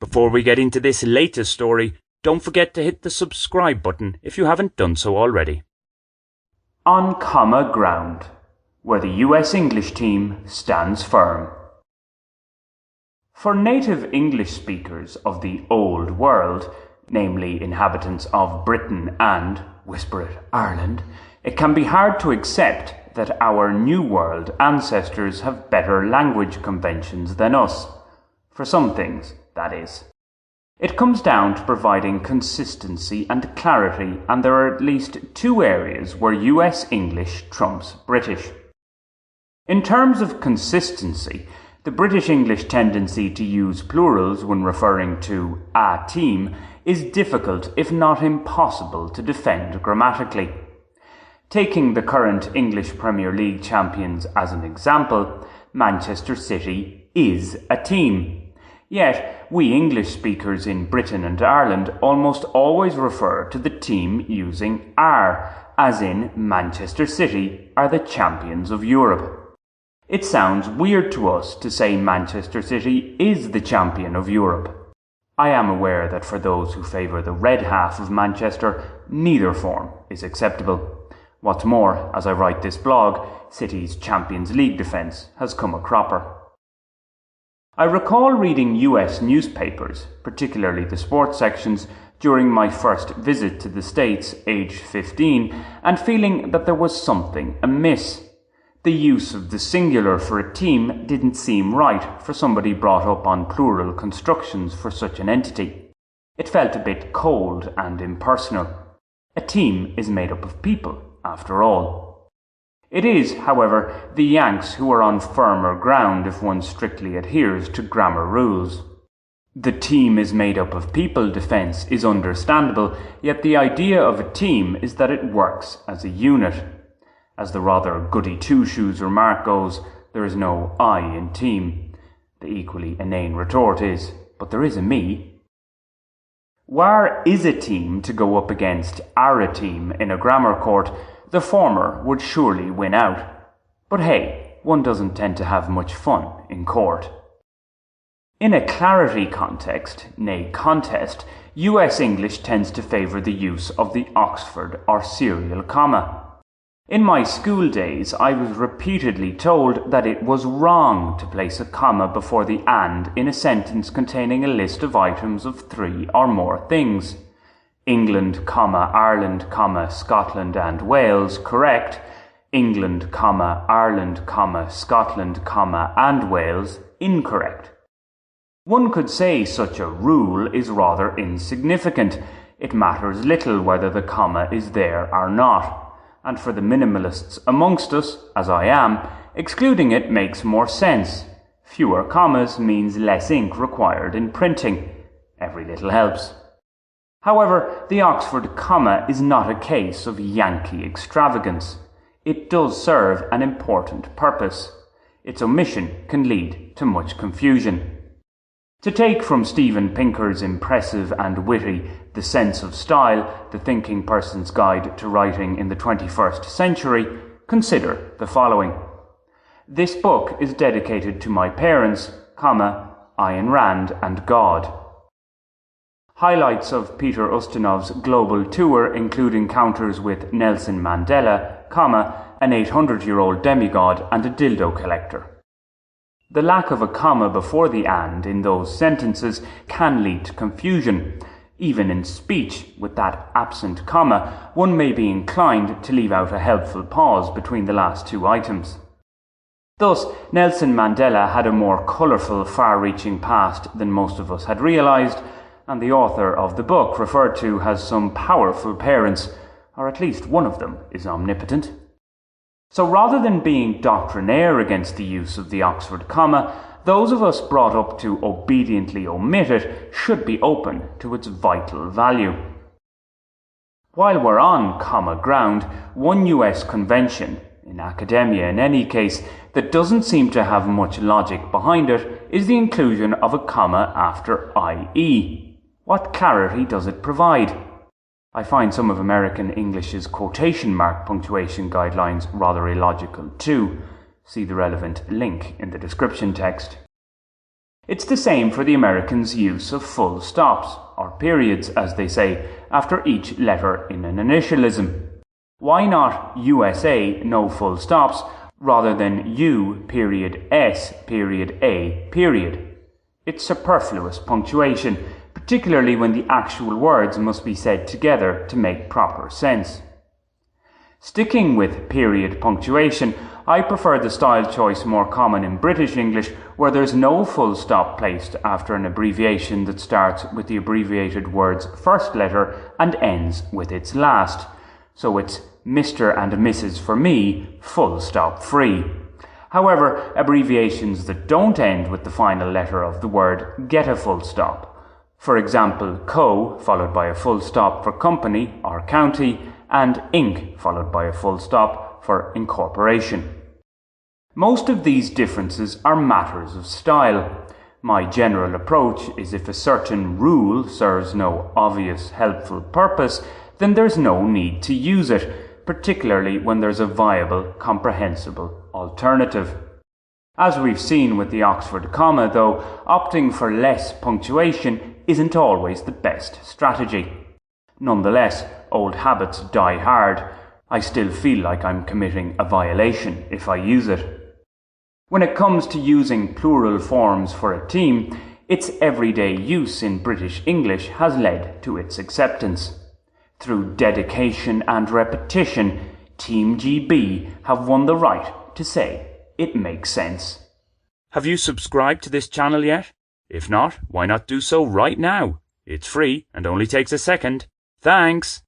Before we get into this latest story, don't forget to hit the subscribe button if you haven't done so already. On comma ground, where the US English team stands firm. For native English speakers of the Old World, namely inhabitants of Britain and, whisper it, Ireland, it can be hard to accept that our New World ancestors have better language conventions than us. For some things, that is. It comes down to providing consistency and clarity, and there are at least two areas where US English trumps British. In terms of consistency, the British English tendency to use plurals when referring to a team is difficult, if not impossible, to defend grammatically. Taking the current English Premier League champions as an example, Manchester City is a team. Yet, we English speakers in Britain and Ireland almost always refer to the team using "are", as in Manchester City are the champions of Europe. It sounds weird to us to say Manchester City is the champion of Europe. I am aware that for those who favour the red half of Manchester, neither form is acceptable. What's more, as I write this blog, City's Champions League defence has come a cropper. I recall reading US newspapers, particularly the sports sections, during my first visit to the States, aged 15, and feeling that there was something amiss. The use of the singular for a team didn't seem right for somebody brought up on plural constructions for such an entity. It felt a bit cold and impersonal. A team is made up of people, after all. It is, however, the Yanks who are on firmer ground if one strictly adheres to grammar rules. The team is made up of people defence is understandable, yet the idea of a team is that it works as a unit. As the rather goody two-shoes remark goes, there is no I in team. The equally inane retort is, but there is a me. Where is a team to go up against are a team in a grammar court? The former would surely win out. But hey, one doesn't tend to have much fun in court. In a clarity context, nay contest, US English tends to favour the use of the Oxford or serial comma. In my school days, I was repeatedly told that it was wrong to place a comma before the and in a sentence containing a list of items of 3 or more things. England, Ireland, Scotland and Wales, correct. England, Ireland, Scotland, and Wales, incorrect. One could say such a rule is rather insignificant. It matters little whether the comma is there or not. And for the minimalists amongst us, as I am, excluding it makes more sense. Fewer commas means less ink required in printing. Every little helps. However, the Oxford comma is not a case of Yankee extravagance. It does serve an important purpose. Its omission can lead to much confusion. To take from Steven Pinker's impressive and witty The Sense of Style, the thinking person's guide to writing in the 21st century, consider the following. This book is dedicated to my parents, Ayn Rand and God. Highlights of Peter Ustinov's global tour include encounters with Nelson Mandela, an 800-year-old demigod and a dildo collector. The lack of a comma before the and in those sentences can lead to confusion. Even in speech, with that absent comma, one may be inclined to leave out a helpful pause between the last two items. Thus, Nelson Mandela had a more colourful, far-reaching past than most of us had realised, and the author of the book referred to has some powerful parents, or at least one of them is omnipotent. So rather than being doctrinaire against the use of the Oxford comma, those of us brought up to obediently omit it should be open to its vital value. While we're on comma ground, one US convention, in academia in any case, that doesn't seem to have much logic behind it is the inclusion of a comma after IE. What clarity does it provide? I find some of American English's quotation mark punctuation guidelines rather illogical too. See the relevant link in the description text. It's the same for the Americans' use of full stops, or periods as they say, after each letter in an initialism. Why not USA no full stops rather than U period S period A period? It's superfluous punctuation, particularly when the actual words must be said together to make proper sense. Sticking with period punctuation, I prefer the style choice more common in British English, where there's no full stop placed after an abbreviation that starts with the abbreviated word's first letter and ends with its last. So it's Mr. and Mrs. for me, full stop free. However, abbreviations that don't end with the final letter of the word get a full stop. For example, co followed by a full stop for company or county, and inc followed by a full stop for incorporation. Most of these differences are matters of style. My general approach is if a certain rule serves no obvious helpful purpose, then there's no need to use it, particularly when there's a viable, comprehensible alternative. As we've seen with the Oxford comma, though, opting for less punctuation isn't always the best strategy. Nonetheless, old habits die hard. I still feel like I'm committing a violation if I use it. When it comes to using plural forms for a team, its everyday use in British English has led to its acceptance. Through dedication and repetition, Team GB have won the right to say it makes sense. Have you subscribed to this channel yet? If not, why not do so right now? It's free and only takes a second. Thanks!